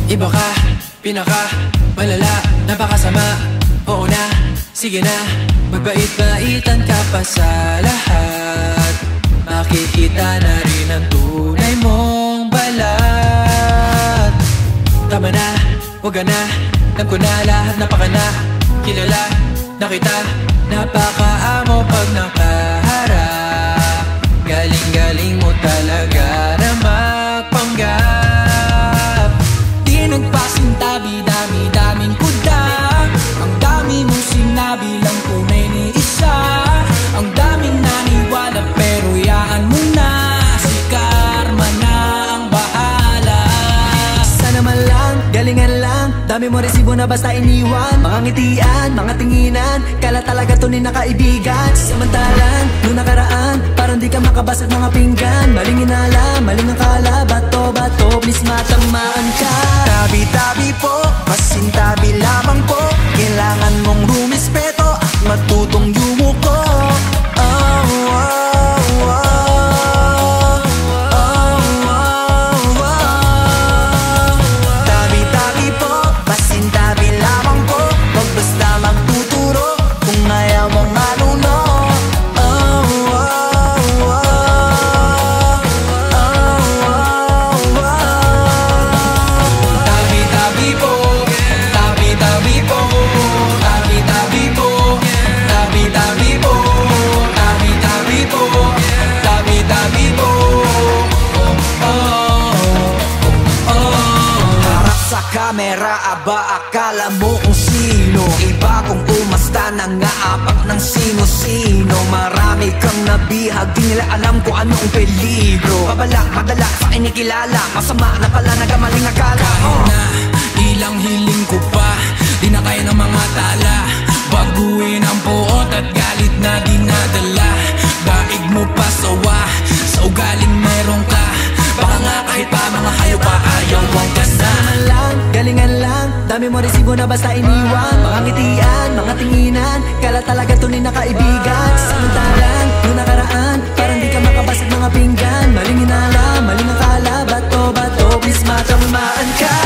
Iba ka, pinaka, malala, napakasama. Oo na, sige na, magbait-baitan ka pa sa lahat. Makikita na rin ang tunay mong balat. Tama na, huwag ka na, alam ko na lahat, napaka na kilala na kita, napakaamo pag nakaharap. Galing-galing mo talaga na magpanggap. Di nagpasintabi, dami-daming kuda. Ang dami mong sinabi lang tunay ni isa. Ang daming naniwala pero yaan mo na. Si karma na ang bahala. Sana man lang, galingan lang. Dami mo resibo na basta iniwan. Mga ngitian, mga tinginan, kala talaga tunay na kaibigan. Samantalang, noong nakaraan, parang di ka makabasag mga pinggan. Maling inala, maling akala, bato-bato, please matamaan ka. Tabi-tabi po, pasintabi lamang po. Kailangan mong rumispeto at matutong yumuko. Kamera, aba akala mo kung sino. Iba kung umasta, nangaapak ng sino-sino. Marami kang nabihag, di nila alam kung anong peligro. Babala, madala sa inikilala, masama na pala nagamaling akala. Kahit na ilang hiling ko pa, di na kaya ng mga tala. Baguhin ang puot at galit na dinadala. Daig mo pa sawa, sa ugaling meron ka. Baka nga kahit pa mga hayop pa ayaw mong ganda. Galingan lang, dami mo resibo na basta iniwan. Mga ngitian, mga tinginan, kala talaga tunay na kaibigan. Samantalang, noong nakaraan, parang di ka makabasag mga pinggan. Maling inala, maling akala, bato-bato, please matamaan ka.